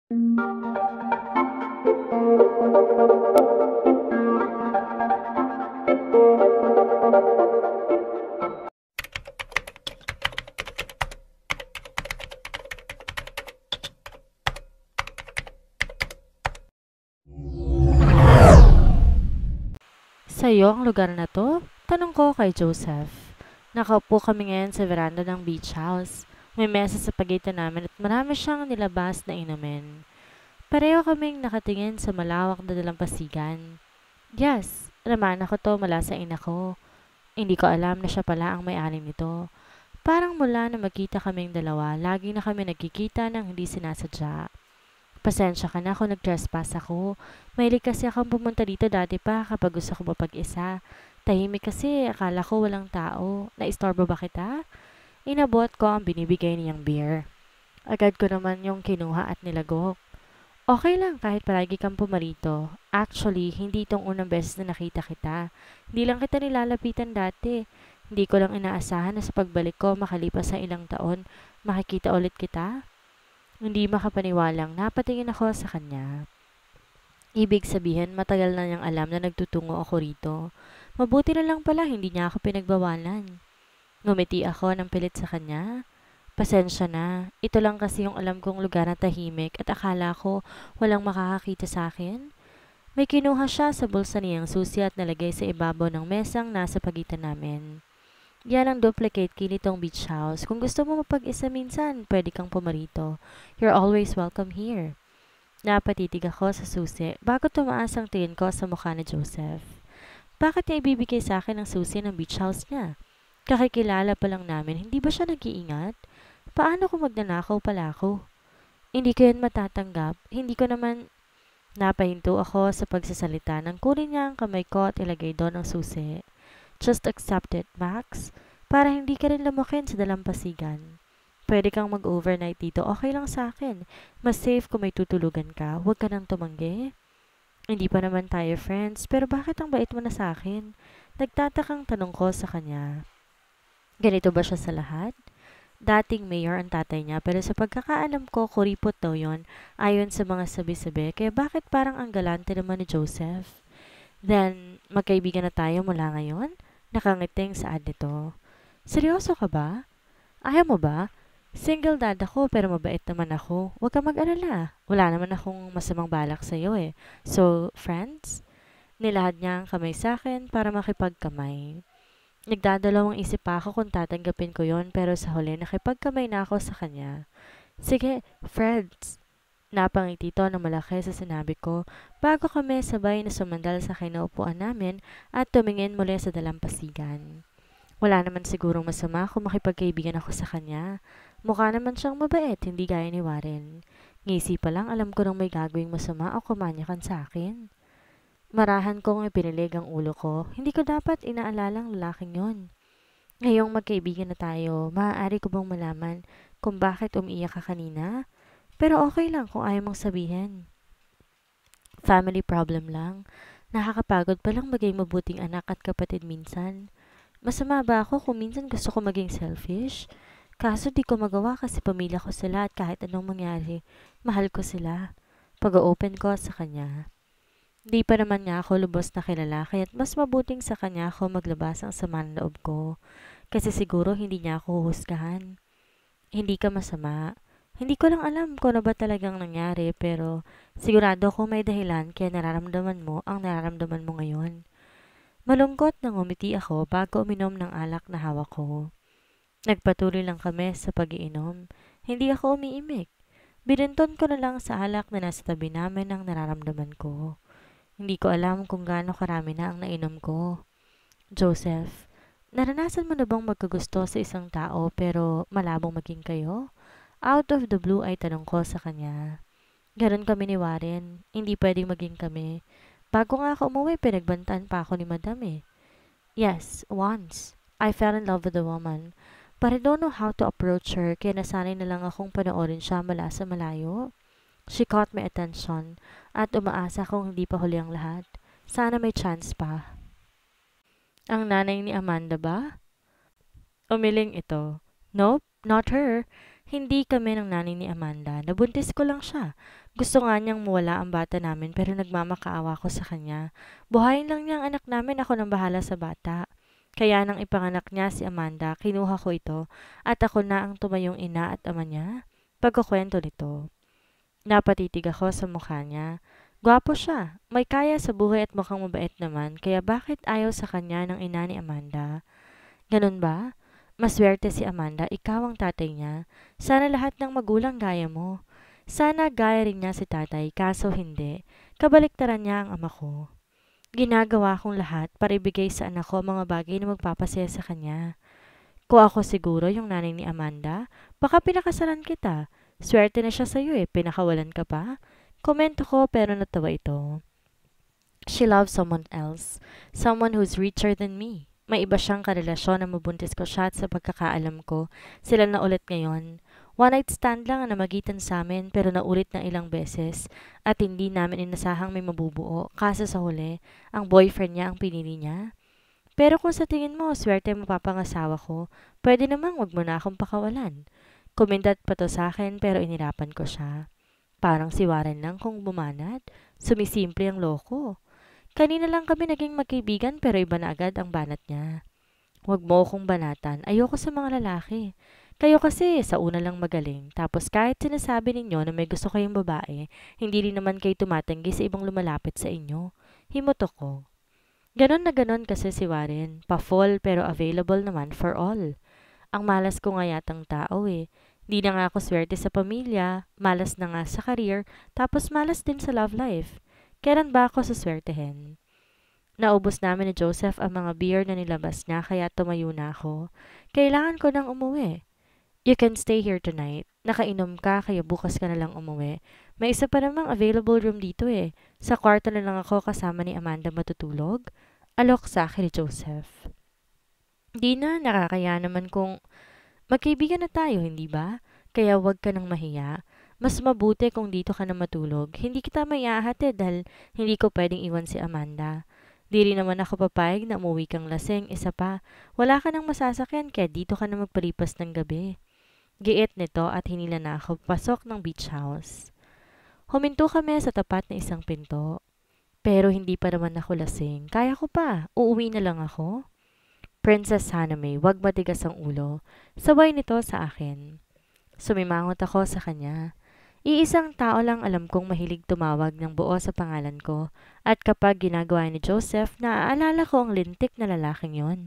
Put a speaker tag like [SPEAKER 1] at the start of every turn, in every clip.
[SPEAKER 1] Sa'yo ang lugar na 'to? Tanong ko kay Joseph. Nakaupo kami ngayon sa veranda ng beach house. May mesa sa pagitan namin at marami siyang nilabas na inumin. Pareho kaming nakatingin sa malawak na dalampasigan. Yes, naman ako to mula sa ina ko. Hindi ko alam na siya pala ang may-ari nito. Parang mula na magkita kaming dalawa, lagi na kami nagkikita ng hindi sinasadya. Pasensya ka na kung nag-trespass ako. Mahilig kasi akong pumunta dito dati pa kapag gusto ko mapag-isa. Tahimik kasi, akala ko walang tao. Naistorbo ba kita? Inabot ko ang binibigay niyang beer. Agad ko naman yung kinuha at nilagok. Okay lang kahit palagi kang pumarito. Actually, hindi itong unang beses na nakita kita. Hindi lang kita nilalapitan dati. Hindi ko lang inaasahan na sa pagbalik ko makalipas sa ilang taon, makikita ulit kita. Hindi makapaniwalang napatingin ako sa kanya. Ibig sabihin, matagal na niyang alam na nagtutungo ako rito. Mabuti na lang pala hindi niya ako pinagbawalan. Ngumiti ako ng pilit sa kanya. Pasensya na. Ito lang kasi yung alam kong lugar na tahimik at akala ko walang makakakita sa akin. May kinuha siya sa bulsa niyang susi at nalagay sa ibabaw ng mesang nasa pagitan namin. Yan ang duplicate key nitong beach house. Kung gusto mo mapag-isa minsan, pwede kang pumarito. You're always welcome here. Napatitig ako sa susi bago tumaas ang tingin ko sa mukha ni Joseph. Bakit niya ibibigay sa akin ang susi ng beach house niya? Kakikilala pa lang namin, hindi ba siya nag-iingat? Paano kung magnanakaw pala ako? Hindi ko yan matatanggap. Hindi ko naman napahinto ako sa pagsasalita nang kunin niya ang kamay ko at ilagay doon ang susi. Just accept it, Max. Para hindi ka rin lamukin sa dalampasigan. Pwede kang mag-overnight dito, okay lang sa akin. Mas safe kung may tutulugan ka, huwag ka nang tumanggi. Hindi pa naman tayo friends, pero bakit ang bait mo na sa akin? Nagtatakang tanong ko sa kanya. Ganito ba siya sa lahat? Dating mayor ang tatay niya pero sa pagkakaalam ko kuripot daw yon ayon sa mga sabi-sabi kaya bakit parang ang galante naman ni Joseph? Then, magkaibigan na tayo mula ngayon? Nakangiting saad nito. Seryoso ka ba? Ayaw mo ba? Single dad ako pero mabait naman ako. Huwag ka mag-alala. Wala naman akong masamang balak sa'yo eh. So, friends? Nilahad niya ang kamay sa akin para makipagkamay. Nagdadalawang isip pa ako kung tatanggapin ko yon pero sa huli nakipagkamay na ako sa kanya. Sige, friends. Napangiti to ng malaki sa sinabi ko bago kami sabay na sumandal sa kinaupuan namin at tumingin muli sa dalampasigan. Wala naman sigurong masama kung makipagkaibigan ako sa kanya. Mukha naman siyang mabait, hindi gaya ni Warren. Ngisi pa lang alam ko nang may gagawing masama o kumanyakan sa akin. Marahan kong ipinilig ang ulo ko. Hindi ko dapat inaalalang lalaking yon. Ngayong magkaibigan na tayo, maaari ko bang malaman kung bakit umiiyak ka kanina? Pero okay lang kung ayaw mong sabihin. Family problem lang. Nakakapagod palang maging mabuting anak at kapatid minsan. Masama ba ako kung minsan gusto ko maging selfish? Kaso di ko magawa kasi pamilya ko sila at kahit anong mangyari, mahal ko sila. Pag-open ko sa kanya. Di pa naman niya ako lubos na kilala kaya't mas mabuting sa kanya ako maglabas ang sama ng loob ko. Kasi siguro hindi niya ako huhusgahan. Hindi ka masama. Hindi ko lang alam kung ano ba talagang nangyari pero sigurado ako may dahilan kaya nararamdaman mo ang nararamdaman mo ngayon. Malungkot na ngumiti ako bago uminom ng alak na hawak ko. Nagpatuloy lang kami sa pag-iinom. Hindi ako umiimik. Binunton ko na lang sa alak na nasa tabi namin ang nararamdaman ko. Hindi ko alam kung gaano karami na ang nainom ko. Joseph, naranasan mo na bang magkagusto sa isang tao pero malabong maging kayo? Out of the blue ay tanong ko sa kanya. Ganon kami ni Warren. Hindi pwedeng maging kami. Bago nga ako umuwi, pinagbantaan pa ako ni Madam eh. Yes, once. I fell in love with a woman. But I don't know how to approach her kaya nasanay na lang akong panoorin siya mula sa malayo. She caught my attention at umaasa kong hindi pa huli ang lahat. Sana may chance pa. Ang nanay ni Amanda ba? Umiling ito. Nope, not her. Hindi kami ng nanay ni Amanda. Nabuntis ko lang siya. Gusto nga niyang mawala ang bata namin pero nagmamakaawa ko sa kanya. Buhayin lang niya ang anak namin, ako nang bahala sa bata. Kaya nang ipanganak niya si Amanda, kinuha ko ito at ako na ang tumayong ina at ama niya. Pagkukwento nito. Napatitig ako sa mukha niya. Gwapo siya, may kaya sa buhay at mukhang mabait naman, kaya bakit ayaw sa kanya ng ina ni Amanda? Ganun ba? Maswerte si Amanda, ikaw ang tatay niya. Sana lahat ng magulang gaya mo. Sana gaya rin niya si tatay, kaso hindi. Kabaliktaran niya ang ama ko. Ginagawa kong lahat para ibigay sa anak ko ang mga bagay na magpapasaya sa kanya. Kung ako siguro yung nanay ni Amanda, baka pinakasalan kita. Swerte na siya sa'yo pinakawalan ka pa. Komento ko pero natawa ito. She loves someone else, someone who's richer than me. May iba siyang karelasyon na mabuntis ko siya at sa pagkakaalam ko, sila na ulit ngayon. One night stand lang ang namagitan sa amin pero naulit na ilang beses at hindi namin inasahang may mabubuo. Kaso sa huli, ang boyfriend niya ang pinili niya. Pero kung sa tingin mo, swerte ang mapapangasawa ko, pwede namang wag mo na akong pakawalan. Kumindat pa to sa akin pero inirapan ko siya. Parang si Warren lang kung bumanat. Sumisimple ang loko. Kanina lang kami naging magkaibigan pero iba na agad ang banat niya. Huwag mo akong banatan. Ayoko sa mga lalaki. Kayo kasi sa una lang magaling. Tapos kahit sinasabi ninyo na may gusto kayong babae, hindi rin naman kayo tumatanggi sa ibang lumalapit sa inyo. Himutok ko. Ganon na ganon kasi si Warren. Pa-fall pero available naman for all. Ang malas ko nga yatang tao Di na nga ako swerte sa pamilya, malas na nga sa career, tapos malas din sa love life. Kailan ba ako suswertehin? Naubos namin ni Joseph ang mga beer na nilabas niya kaya tumayo na ako. Kailangan ko nang umuwi. You can stay here tonight. Nakainom ka kaya bukas ka na lang umuwi. May isa pa namang available room dito Sa kwarto na lang ako kasama ni Amanda matutulog. Alok sa akin ni Joseph. Di na, nakakaya naman kung magkaibigan na tayo, hindi ba? Kaya wag ka nang mahiya. Mas mabuti kung dito ka na matulog. Hindi kita maiahatid dahil hindi ko pwedeng iwan si Amanda. Di rin naman ako papayag na umuwi kang lasing. Isa pa, wala ka nang masasakyan kaya dito ka na magpalipas ng gabi. Giit nito at hinila na ako pasok ng beach house. Huminto kami sa tapat na isang pinto. Pero hindi pa naman ako lasing. Kaya ko pa. Uuwi na lang ako. Princess Haname, wag matigas ang ulo. Sabay nito sa akin. Sumimangot ako sa kanya. Iisang tao lang alam kong mahilig tumawag ng buo sa pangalan ko at kapag ginagawa ni Joseph, naaalala ko ang lintik na lalaking yon.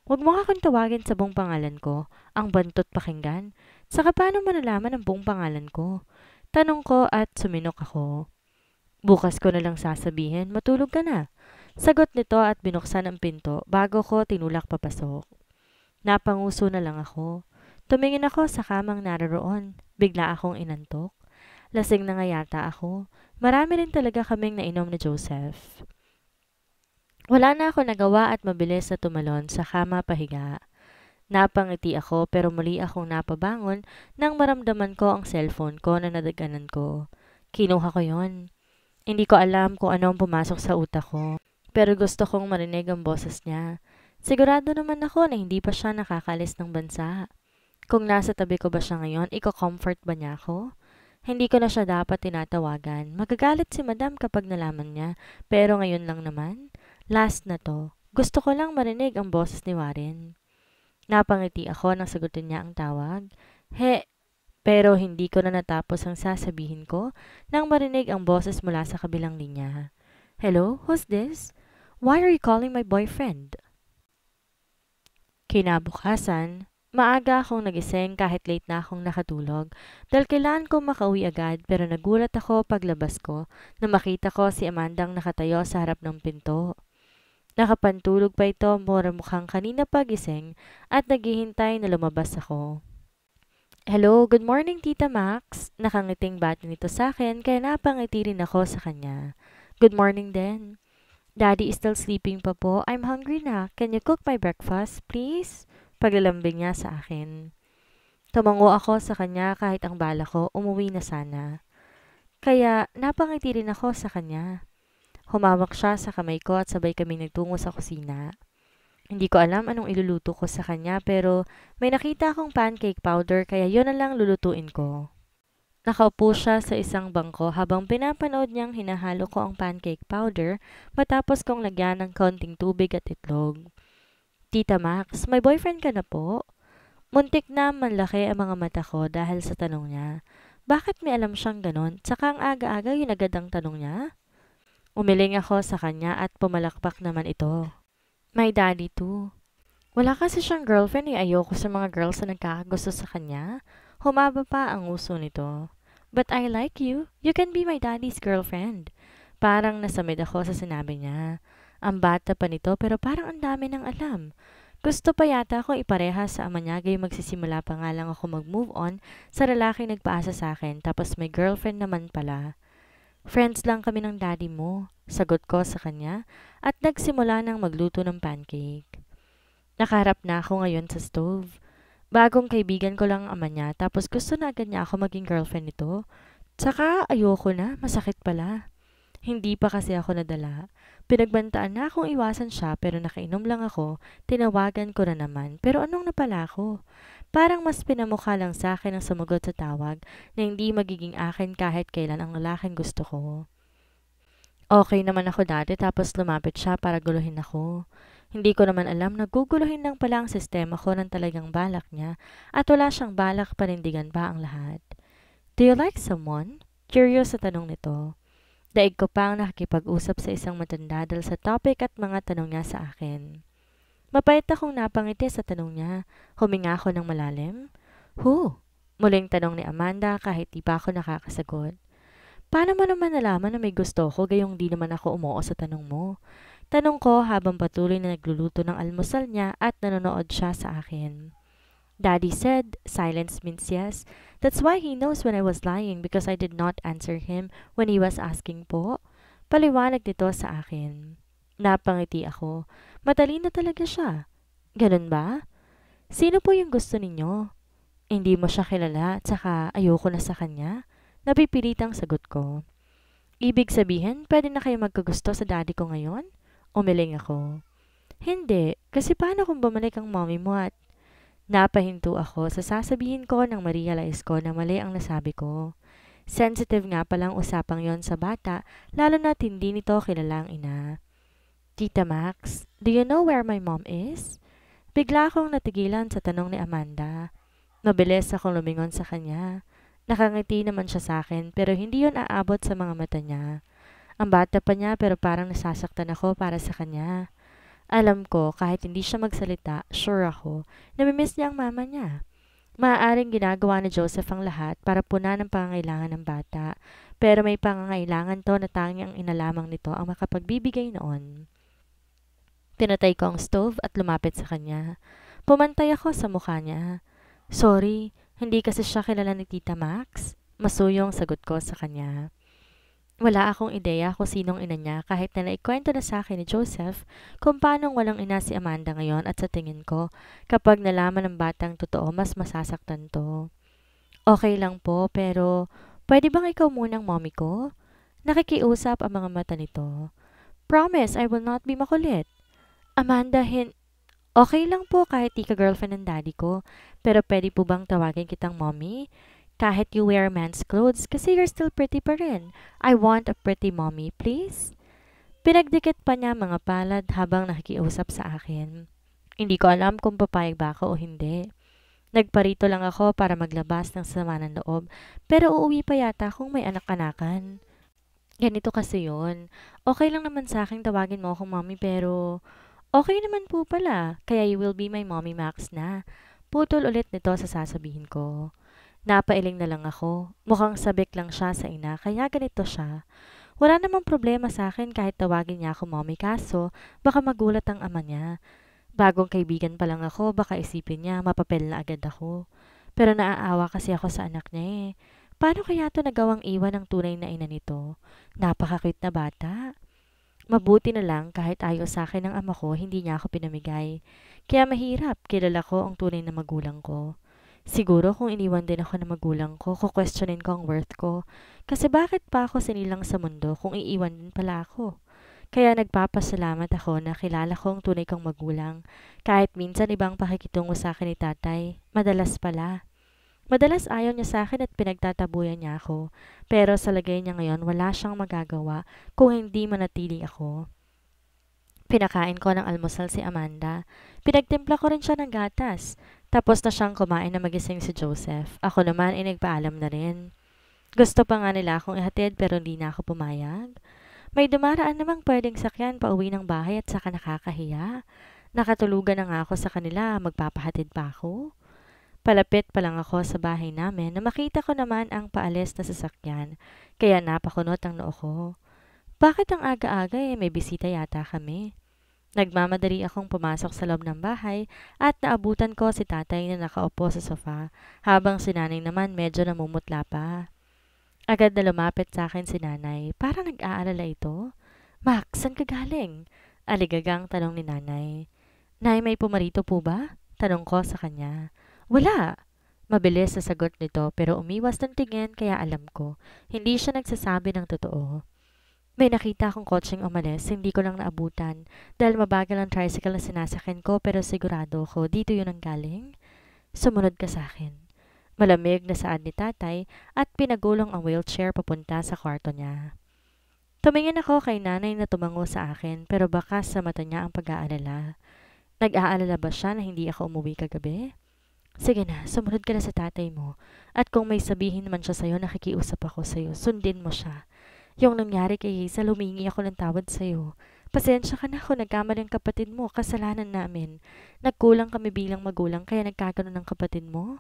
[SPEAKER 1] Huwag mo akong tawagin sa buong pangalan ko, ang bantot pakinggan. Saka paano mo nalaman ang buong pangalan ko? Tanong ko at suminok ako. Bukas ko na lang sasabihin, matulog ka na. Sagot nito at binuksan ang pinto bago ko tinulak papasok. Napanguso na lang ako. Tumingin ako sa kamang naroroon. Bigla akong inantok. Lasing na nga yata ako. Marami rin talaga kaming nainom ni Joseph. Wala na ako nagawa at mabilis na tumalon sa kama pahiga. Napangiti ako pero muli akong napabangon nang maramdaman ko ang cellphone ko na nadaganan ko. Kinuha ko yon. Hindi ko alam kung ano ang pumasok sa utak ko. Pero gusto kong marinig ang boses niya. Sigurado naman ako na hindi pa siya nakakalis ng bansa. Kung nasa tabi ko ba siya ngayon, iko-comfort ba niya ako? Hindi ko na siya dapat tinatawagan. Magagalit si madam kapag nalaman niya. Pero ngayon lang naman. Last na to. Gusto ko lang marinig ang boses ni Warren. Napangiti ako nang sagutin niya ang tawag. Pero hindi ko na natapos ang sasabihin ko nang marinig ang boses mula sa kabilang linya. Hello? Who's this? Why are you calling my boyfriend? Kinabukasan, maaga akong nagising kahit late na akong nakatulog dahil kailangan ko makauwi agad pero nagulat ako paglabas ko na makita ko si Amandang nakatayo sa harap ng pinto. Nakapantulog pa ito mura mukhang kanina pa gising at naghihintay na lumabas ako. Hello, good morning Tita Max. Nakangiting bati nito sa akin kaya napangiti rin ako sa kanya. Good morning din. Daddy is still sleeping pa po. I'm hungry na. Can you cook my breakfast, please? Paglalambing niya sa akin. Tumango ako sa kanya kahit ang bala ko umuwi na sana. Kaya napangiti rin ako sa kanya. Humawak siya sa kamay ko at sabay kami nagtungo sa kusina. Hindi ko alam anong iluluto ko sa kanya pero may nakita akong pancake powder kaya yun na lang lulutuin ko. Nakaupo siya sa isang bangko habang pinapanood niyang hinahalo ko ang pancake powder matapos kong lagyan ng konting tubig at itlog. Tita Max, may boyfriend ka na po? Muntik na manlaki ang mga mata ko dahil sa tanong niya. Bakit may alam siyang ganon? Tsaka ang aga-aga yun agad ang tanong niya? Umiling ako sa kanya at pumalakpak naman ito. My daddy too. Wala kasi siyang girlfriend ayoko sa mga girls na nagkakagusto sa kanya. Humaba pa ang uso nito. But I like you. You can be my daddy's girlfriend. Parang nasamid ako sa sinabi niya. Ang bata pa nito pero parang ang dami ng alam. Gusto pa yata akong ipareha sa ama niya gayong magsisimula pa nga lang ako mag-move on sa lalaking nagpaasa sa akin tapos may girlfriend naman pala. Friends lang kami ng daddy mo, sagot ko sa kanya at nagsimula ng magluto ng pancake. Nakaharap na ako ngayon sa stove. Bagong kaibigan ko lang ang ama niya tapos gusto na agad niya ako maging girlfriend nito. Tsaka ayoko na, masakit pala. Hindi pa kasi ako nadala. Pinagbantaan na akong iwasan siya pero nakainom lang ako, tinawagan ko na naman. Pero anong napala ako? Parang mas pinamukha lang sa akin ang sumugot sa tawag na hindi magiging akin kahit kailan ang lalaking gusto ko. Okay naman ako dati tapos lumapit siya para guluhin ako. Hindi ko naman alam na guguluhin lang pala ang sistema ko ng talagang balak niya at wala siyang balak panindigan pa ang lahat. Do you like someone? Curious sa tanong nito. Daig ko pang nakikipag-usap sa isang matanda dahil sa topic at mga tanong niya sa akin. Mapait akong napangiti sa tanong niya. Huminga ako ng malalim. Who? Muling tanong ni Amanda kahit di pa ako nakakasagot. Paano mo naman nalaman na may gusto ko gayong di naman ako umuo sa tanong mo? Tanong ko habang patuloy na nagluluto ng almusal niya at nanonood siya sa akin. Daddy said, silence means yes. That's why he knows when I was lying because I did not answer him when he was asking po. Paliwanag nito sa akin. Napangiti ako. Matalino talaga siya. Ganun ba? Sino po yung gusto ninyo? Hindi mo siya kilala, tsaka ayoko na sa kanya? Napipilitang sagot ko. Ibig sabihin, pwede na kayo magkagusto sa daddy ko ngayon? Umiling ako. Hindi, kasi paano kung bumalik ang mommy mo at napahinto ako sa sasabihin ko nang ma-realize ko na mali ang nasabi ko. Sensitive nga palang usapang yon sa bata, lalo na't hindi nito kilala ang ina. Tita Max, do you know where my mom is? Bigla akong natigilan sa tanong ni Amanda. Mabilis akong lumingon sa kanya. Nakangiti naman siya sa akin pero hindi yon aabot sa mga mata niya. Ang bata pa niya pero parang nasasaktan ako para sa kanya. Alam ko, kahit hindi siya magsalita, sure ako, namimiss niya ang mama niya. Maaaring ginagawa ni Joseph ang lahat para punan ang pangangailangan ng bata, pero may pangangailangan to na tanging ang inalamang nito ang makapagbibigay noon. Pinatay ko ang stove at lumapit sa kanya. Pumantay ako sa mukha niya. Sorry, hindi kasi siya kilala ni Tita Max. Masuyong sagot ko sa kanya. Wala akong ideya kung sinong ina niya kahit na naikwento na sa akin ni Joseph kung paanong walang ina si Amanda ngayon at sa tingin ko, kapag nalaman ng batang totoo mas masasaktan to. Okay lang po pero pwede bang ikaw munang mommy ko? Nakikiusap ang mga mata nito. Promise, I will not be makulit. Amanda, okay lang po kahit di ka girlfriend ng daddy ko pero pwede po bang tawagin kitang mommy? Kahit you wear man's clothes kasi you're still pretty pa rin. I want a pretty mommy, please. Pinagdikit pa niya mga palad habang nakikiusap sa akin. Hindi ko alam kung papayag ba ako o hindi. Nagparito lang ako para maglabas ng sama ng loob, pero uuwi pa yata kung may anak-anakan. Ganito kasi yun. Okay lang naman sa akin tawagin mo akong mommy pero okay naman po pala, kaya you will be my mommy Max na. Putol ulit nito sa sasabihin ko. Napailing na lang ako. Mukhang sabik lang siya sa ina, kaya ganito siya. Wala namang problema sa akin kahit tawagin niya ako mommy kaso baka magulat ang ama niya. Bagong kaibigan pa lang ako, baka isipin niya mapapel na agad ako. Pero naaawa kasi ako sa anak niya eh. Paano kaya to nagawang iwan ng tunay na ina nito? Napaka-cute na bata. Mabuti na lang kahit ayaw sa akin ng ama ko, hindi niya ako pinamigay. Kaya mahirap, kilala ko ang tunay na magulang ko. Siguro kung iniwan din ako ng magulang ko, kukwestiyonin ko ang worth ko. Kasi bakit pa ako sinilang sa mundo kung iiwan din pala ako? Kaya nagpapasalamat ako na kilala ko ang tunay kong magulang. Kahit minsan ibang pakikitungo sa akin ni tatay, madalas pala. Madalas ayaw niya sa akin at pinagtatabuyan niya ako. Pero sa lagay niya ngayon, wala siyang magagawa kung hindi manatili ako. Pinakain ko ng almusal si Amanda. Pinagtimpla ko rin siya ng gatas. Tapos na siyang kumain na magising si Joseph. Ako naman ay nagpaalam na rin. Gusto pa nga nila akong ihatid pero hindi na ako pumayag. May dumaraan namang pwedeng sakyan pauwi ng bahay at saka nakakahiya. Nakatulugan na nga ako sa kanila, magpapahatid pa ako. Palapit pa lang ako sa bahay namin na makita ko naman ang paalis na sasakyan, kaya napakunot ang noo ko. Bakit ang aga-aga may bisita yata kami? Nagmamadali akong pumasok sa loob ng bahay at naabutan ko si tatay na nakaupo sa sofa habang si nanay naman medyo namumutla pa. Agad na lumapit sa akin si nanay, parang nag-aalala ito. Max, saan ka galing? Aligagang tanong ni nanay. Nay, may pumarito po ba? Tanong ko sa kanya. Wala. Mabilis sa sagot nito pero umiwas ng tingin kaya alam ko. Hindi siya nagsasabi ng totoo. May nakita akong kotseng umalis, hindi ko lang naabutan dahil mabagal ang tricycle na sinasakyan ko pero sigurado ko dito yun ang galing. Sumunod ka sa akin. Malamig na saad ni tatay at pinagulong ang wheelchair papunta sa kwarto niya. Tumingin ako kay nanay na tumango sa akin pero bakas sa mata niya ang pag-aalala. Nag-aalala ba siya na hindi ako umuwi kagabi? Sige na, sumunod ka na sa tatay mo. At kung may sabihin man siya sa'yo, nakikiusap ako sa'yo. Sundin mo siya. Yung nangyari kay Hazel, humingi ako ng tawad sa'yo. Pasensya ka na kung nagkamali ang kapatid mo, kasalanan namin. Nagkulang kami bilang magulang kaya nagkakaroon ng kapatid mo.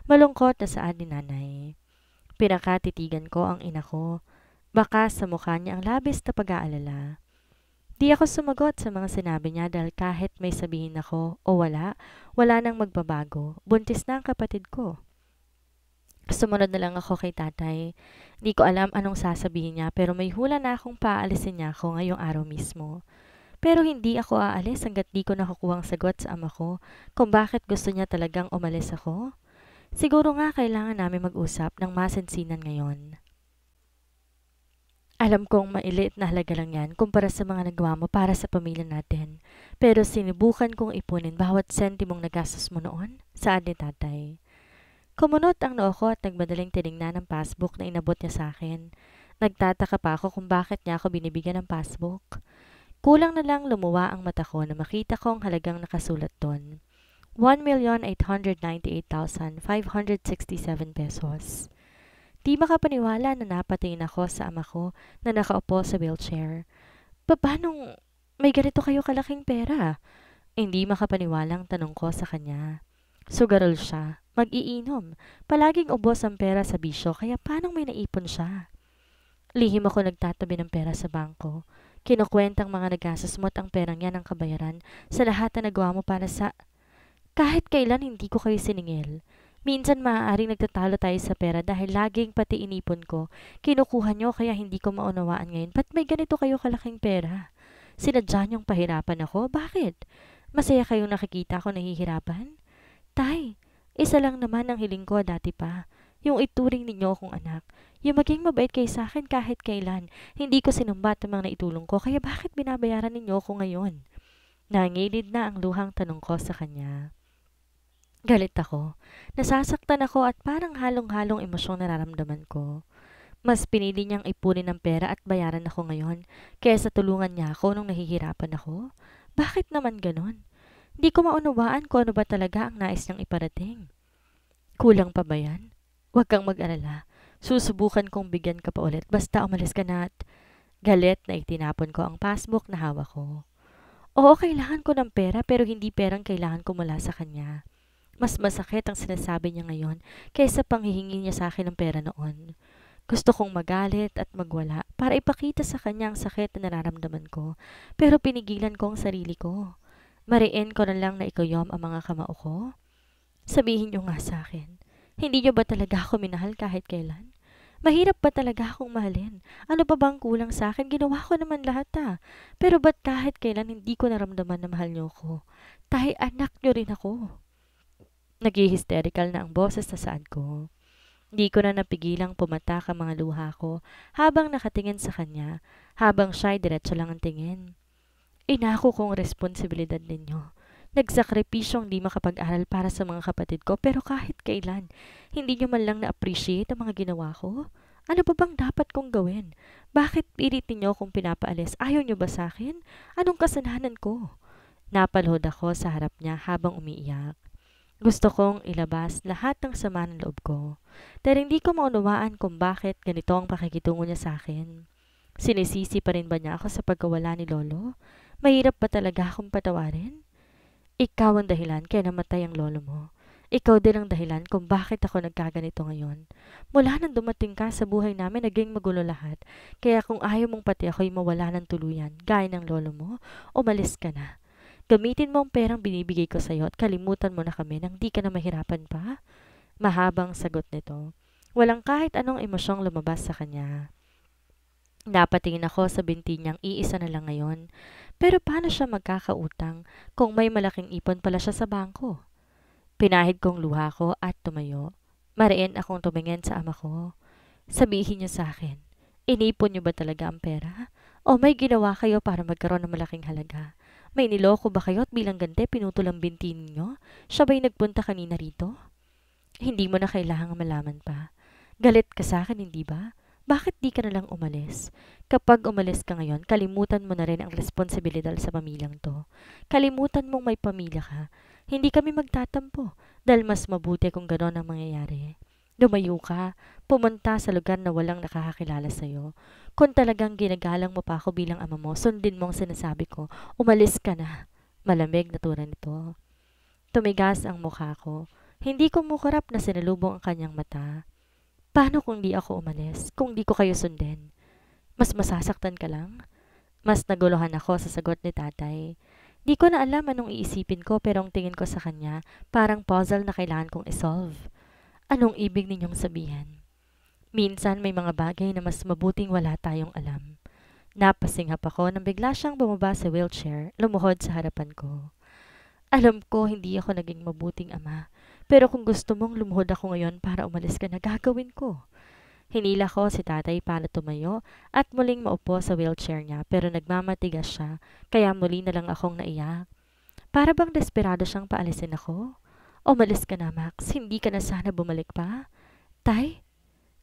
[SPEAKER 1] Malungkot na saad ni nanay. Pinakatitigan ko ang ina ko. Baka sa mukha niya ang labis na pag-aalala. Di ako sumagot sa mga sinabi niya dahil kahit may sabihin ako o wala nang magbabago. Buntis na ang kapatid ko. Sumunod na lang ako kay tatay. Di ko alam anong sasabihin niya pero may hula na akong paalisin niya ako ngayong araw mismo. Pero hindi ako aalis hanggat di ko nakukuha ang sagot sa ama ko kung bakit gusto niya talagang umalis ako. Siguro nga kailangan namin mag-usap ng masinsinan ngayon. Alam kong maliit na halaga lang yan kumpara sa mga nagawa mo para sa pamilya natin. Pero sinubukan kong ipunin bawat sentimong nagastos mo noon, saad ni tatay. Kumunot ang noo ko at nagmadaling tiningnan ang passbook na inabot niya sa akin. Nagtataka pa ako kung bakit niya ako binibigyan ng passbook. Kulang na lang lumuwa ang mata ko na makita ko ang halagang nakasulat doon. 1,898,567 pesos. Di makapaniwala na napatingin ako sa ama ko na nakaupo sa wheelchair. Paano may ganito kayo kalaking pera? Hindi makapaniwalang tanong ko sa kanya. Sugarol siya, mag-iinom, palaging ubos ang pera sa bisyo kaya paano may naipon siya? Lihim ako nagtatabi ng pera sa bangko. Kinukwentang mga nagastos mo at ang perang yan ang kabayaran sa lahat na nagawa mo para sa... Kahit kailan hindi ko kayo siningil. Minsan maaaring nagtatalo tayo sa pera dahil laging pati inipon ko. Kinukuha nyo kaya hindi ko maunawaan ngayon. Ba't may ganito kayo kalaking pera? Sinadya niyong pahirapan ako? Bakit? Masaya kayong nakikita ko nahihirapan? Tay, isa lang naman ang hiling ko dati pa. Yung ituring ninyo akong anak. Yung maging mabait kayo sa akin kahit kailan. Hindi ko sinumbat ang mga naitulong ko kaya bakit binabayaran ninyo ako ngayon? Nangilid na ang luhang tanong ko sa kanya. Galit ako. Nasasaktan ako at parang halong-halong emosyong nararamdaman ko. Mas pinili niyang ipunin ng pera at bayaran ako ngayon kaysa tulungan niya ako nung nahihirapan ako. Bakit naman ganon? Di ko maunawaan kung ano ba talaga ang nais niyang iparating. Kulang pa ba yan? Huwag kang mag-alala. Susubukan kong bigyan ka pa ulit basta umalis ka na at... Galit na itinapon ko ang passbook na hawak ko. Oo, kailangan ko ng pera pero hindi perang kailangan ko mula sa kanya. Mas masakit ang sinasabi niya ngayon kaysa panghihingi niya sa akin ng pera noon. Gusto kong magalit at magwala para ipakita sa kanya ang sakit na nararamdaman ko, pero pinigilan ko ang sarili ko. Mariin ko na lang na ikuyom ang mga kamao ko. Sabihin niyo nga sa akin, hindi niyo ba talaga ako minahal kahit kailan? Mahirap ba talaga akong mahalin? Ano pa bang kulang sa akin? Ginawa ko naman lahat Pero ba't kahit kailan hindi ko naramdaman na mahal niyo ko? Tahi anak niyo rin ako. Nag-hysterical na ang boses sa saad ko. Di ko na napigilang pumatak ang mga luha ko habang nakatingin sa kanya. habang siya'y diretso lang ang tingin. Inako kong responsibilidad ninyo. Nagsakripisyong di makapag-aral para sa mga kapatid ko pero kahit kailan, hindi nyo man lang na-appreciate ang mga ginawa ko? Ano ba bang dapat kong gawin? Bakit pilit ninyo akong pinapaalis? Ayaw nyo ba sa akin? Anong kasalanan ko? Napalhod ako sa harap niya habang umiiyak. Gusto kong ilabas lahat ng sama ng loob ko. Pero hindi ko maunawaan kung bakit ganito ang pakikitungo niya sa akin. Sinisisi pa rin ba niya ako sa pagkawala ni Lolo? Mahirap ba talaga akong patawarin? Ikaw ang dahilan kaya namatay ang lolo mo. Ikaw din ang dahilan kung bakit ako nagkaganito ngayon. Mula nang dumating ka sa buhay namin, naging magulo lahat. Kaya kung ayaw mong pati ako'y mawala ng tuluyan, gaya ng lolo mo, umalis ka na. Gamitin mo ang perang binibigay ko sa'yo at kalimutan mo na kami nang di ka na mahirapan pa. Mahabang sagot nito. Walang kahit anong emosyong lumabas sa kanya. Napatingin ako sa binti niyang iisa na lang ngayon. Pero paano siya magkakautang kung may malaking ipon pala siya sa bangko? Pinahid kong luha ko at tumayo. Mariin akong tumingin sa ama ko. Sabihin niyo sa akin, inipon niyo ba talaga ang pera? O may ginawa kayo para magkaroon ng malaking halaga? May niloko ba kayo at bilang ganti pinutol ang binti ninyo? Siya ba'y nagpunta kanina rito? Hindi mo na kailangang malaman pa. Galit ka sa akin, hindi ba? Bakit di ka na lang umalis? Kapag umalis ka ngayon, kalimutan mo na rin ang responsibilidad sa pamilyang to. Kalimutan mong may pamilya ka. Hindi kami magtatampo dahil mas mabuti kung gano'n ang mangyayari. Lumayo ka, pumunta sa lugar na walang nakakakilala sa'yo. Kung talagang ginagalang mo pa ako bilang ama mo, sundin mo ang sinasabi ko, umalis ka na. Malamig na tura nito. Tumigas ang mukha ko. Hindi ko mukurap na sinalubong ang kanyang mata. Paano kung di ako umalis? Kung di ko kayo sundin? Mas masasaktan ka lang? Mas naguluhan ako sa sagot ni tatay. Di ko na alam anong iisipin ko pero ang tingin ko sa kanya, parang puzzle na kailangan kong isolve. Anong ibig ninyong sabihin? Minsan may mga bagay na mas mabuting wala tayong alam. Napasinghap ako nang bigla siyang bumaba sa wheelchair, lumuhod sa harapan ko. Alam ko hindi ako naging mabuting ama, pero kung gusto mong lumuhod ako ngayon para umalis ka na, gagawin ko. Hinila ko si tatay para tumayo at muling maupo sa wheelchair niya pero nagmamatigas siya kaya muli na lang akong naiyak. Para bang desperado siyang paalisin ako? Umalis ka na, Max. Hindi ka na sana bumalik pa? Tay,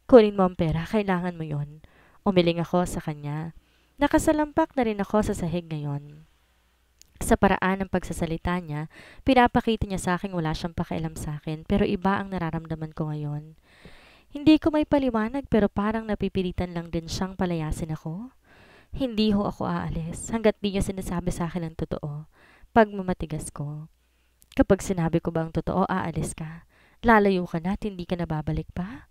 [SPEAKER 1] kunin mo ang pera. Kailangan mo yon. Umiling ako sa kanya. Nakasalampak na rin ako sa sahig ngayon. Sa paraan ng pagsasalita niya, pinapakita niya sa akin wala siyang pakialam sa akin pero iba ang nararamdaman ko ngayon. Hindi ko may paliwanag pero parang napipilitan lang din siyang palayasin ako. Hindi ho ako aalis hanggat di niya sinasabi sa akin ang totoo. Pagmamatigas ko. Kapag sinabi ko ba ang totoo, aalis ka. Lalayo ka na at hindi ka na babalik pa?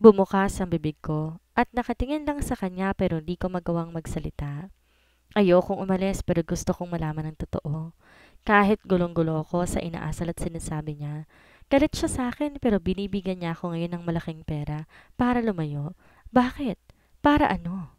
[SPEAKER 1] Bumukas ang bibig ko at nakatingin lang sa kanya pero di ko magawang magsalita. Ayokong umalis pero gusto kong malaman ang totoo. Kahit gulong-gulo ako sa inaasal at sinasabi niya, galit siya sa akin pero binibigyan niya ako ngayon ng malaking pera para lumayo. Bakit? Para ano?